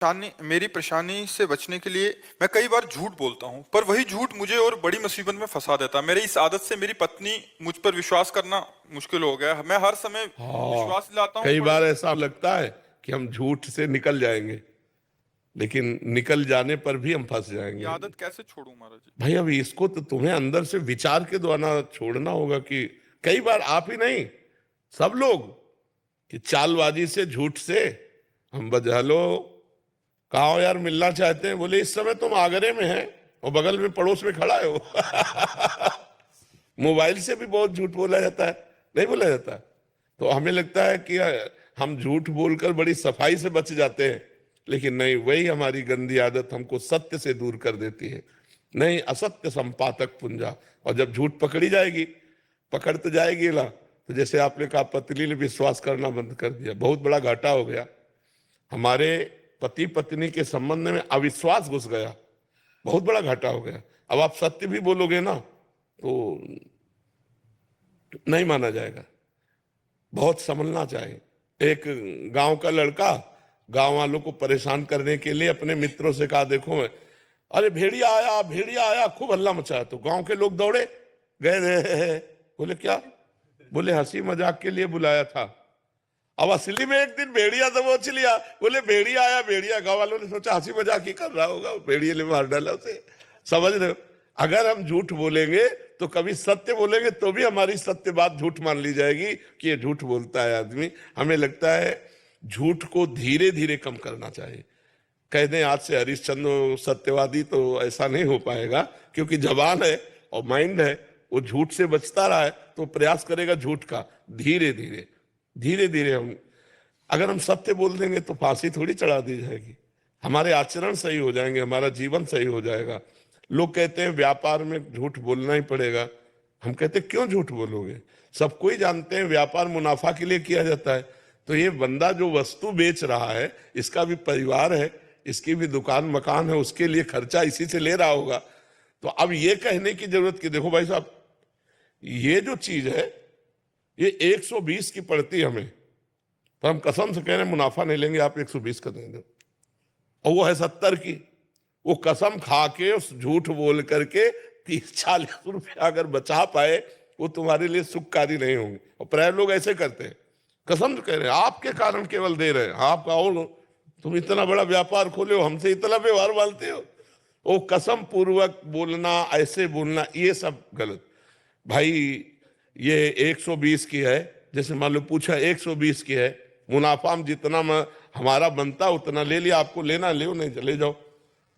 मेरी परेशानी से बचने के लिए मैं कई बार झूठ बोलता हूँ, पर वही झूठ मुझे और बड़ी मुसीबत में फंसा देता है। मेरी इस आदत से मेरी पत्नी मुझ पर विश्वास करना मुश्किल हो गया है। मैं हर समय हाँ, विश्वास दिलाता हूँ कई पर बार ऐसा लगता है कि हम झूठ से निकल जाएंगे, लेकिन निकल जाने पर भी हम फंस ये जाएंगे। आदत कैसे छोड़ूं महाराज जी? भाई अब इसको तो तुम्हें अंदर से विचार के द्वारा छोड़ना होगा कि कई बार आप ही नहीं, सब लोग, कि चालबाजी से, झूठ से हम बजा लो, कहा हो यार मिलना चाहते हैं, बोले इस समय तुम आगरे में हैं और बगल में पड़ोस में खड़ा है हो। मोबाइल से भी बहुत झूठ बोला जाता है, नहीं बोला जाता? तो हमें लगता है कि हम झूठ बोलकर बड़ी सफाई से बच जाते हैं, लेकिन नहीं, वही हमारी गंदी आदत हमको सत्य से दूर कर देती है। नहीं, असत्य संपातक पुंजा। और जब झूठ पकड़ी जाएगी, पकड़ तो जाएगी ना, तो जैसे आपने कहा पत्नी ने विश्वास करना बंद कर दिया, बहुत बड़ा घाटा हो गया। हमारे पति पत्नी के संबंध में अविश्वास घुस गया, बहुत बड़ा घाटा हो गया। अब आप सत्य भी बोलोगे ना तो नहीं माना जाएगा, बहुत संभलना चाहिए। एक गांव का लड़का गांव वालों को परेशान करने के लिए अपने मित्रों से कहा, देखो मैं, अरे भेड़िया आया, भेड़िया आया, खूब हल्ला मचाया। तो गांव के लोग दौड़े गए। बोले क्या? बोले हंसी मजाक के लिए बुलाया था। अब असली में एक दिन भेड़िया दबोच लिया। बोले भेड़िया आया, भेड़िया। गांव वालों ने सोचा हंसी मजाक ही कर रहा होगा, भेड़िए ने मार डाला उसे। समझ रहे हो? अगर हम झूठ बोलेंगे तो कभी सत्य बोलेंगे तो भी हमारी सत्य बात झूठ मान ली जाएगी कि ये झूठ बोलता है आदमी। हमें लगता है झूठ को धीरे धीरे कम करना चाहिए। कह दें आज से हरिश्चंद्र सत्यवादी, तो ऐसा नहीं हो पाएगा, क्योंकि जबान है और माइंड है, वो झूठ से बचता रहा है तो प्रयास करेगा झूठ का। धीरे धीरे धीरे धीरे अगर हम सत्य बोल देंगे तो फांसी थोड़ी चढ़ा दी जाएगी। हमारे आचरण सही हो जाएंगे, हमारा जीवन सही हो जाएगा। लोग कहते हैं व्यापार में झूठ बोलना ही पड़ेगा। हम कहते हैं क्यों झूठ बोलोगे? सब कोई जानते हैं व्यापार मुनाफा के लिए किया जाता है। तो ये बंदा जो वस्तु बेच रहा है, इसका भी परिवार है, इसकी भी दुकान मकान है, उसके लिए खर्चा इसी से ले रहा होगा। तो अब ये कहने की जरूरत कि देखो भाई साहब, ये जो चीज है ये 120 की पड़ती हमें, तो हम कसम से कह रहे हैं मुनाफा नहीं लेंगे, आप 120 का देंगे। और वो है 70 की। वो कसम खा के, उस झूठ बोल करके 30-40 रुपया अगर बचा पाए, वो तुम्हारे लिए सुखकारी नहीं होंगे। और प्राय लोग ऐसे करते हैं, कसम से कह रहे हैं आपके कारण केवल दे रहे हैं, आपका और तुम इतना बड़ा व्यापार खोले हो, हमसे इतना व्यवहार मानते हो। वो कसम पूर्वक बोलना, ऐसे बोलना, ये सब गलत। भाई ये 120 की है, जैसे मान लो पूछा 120 की है, मुनाफा हम जितना हमारा बनता उतना ले लिया, आपको लेना ले, नहीं चले जाओ।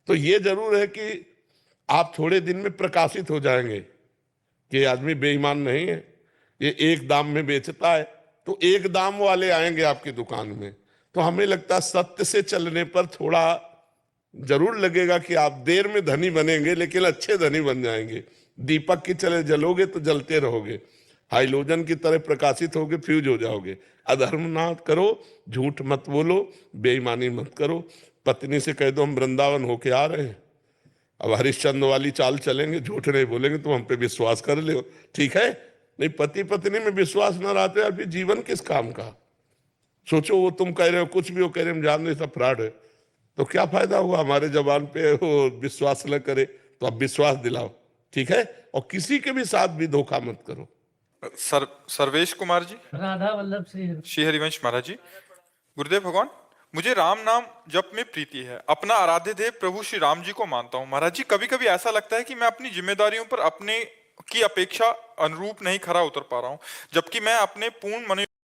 तो ये जरूर है कि आप थोड़े दिन में प्रकाशित हो जाएंगे कि आदमी बेईमान नहीं है, ये एक दाम में बेचता है। तो एक दाम वाले आएंगे आपकी दुकान में। तो हमें लगता है सत्य से चलने पर थोड़ा जरूर लगेगा कि आप देर में धनी बनेंगे, लेकिन अच्छे धनी बन जाएंगे। दीपक की चले जलोगे तो जलते रहोगे, हाइलोजन की तरह प्रकाशित होगे, फ्यूज हो जाओगे। अधर्म ना करो, झूठ मत बोलो, बेईमानी मत करो। पत्नी से कह दो हम वृंदावन होके आ रहे हैं, अब हरिश्चंद्र वाली चाल चलेंगे, झूठ नहीं बोलेंगे, तुम हम पे विश्वास कर ले, ठीक है? नहीं, पति पत्नी में विश्वास न रहते यार, फिर जीवन किस काम का? सोचो, वो तुम कह रहे हो कुछ भी, वो कह रहे हम जान रहे सब फ्रॉड है, तो क्या फायदा हुआ? हमारे जबान पे वो विश्वास न करे तो अब विश्वास दिलाओ, ठीक है? और किसी के भी साथ भी धोखा मत करो। सर्वेश कुमार जी, राधा वल्लभ श्री हरिवंश महाराज जी। गुरुदेव भगवान, मुझे राम नाम जप में प्रीति है, अपना आराध्य देव प्रभु श्री राम जी को मानता हूँ। महाराज जी, कभी कभी ऐसा लगता है कि मैं अपनी जिम्मेदारियों पर अपने की अपेक्षा अनुरूप नहीं खरा उतर पा रहा हूँ, जबकि मैं अपने पूर्ण मन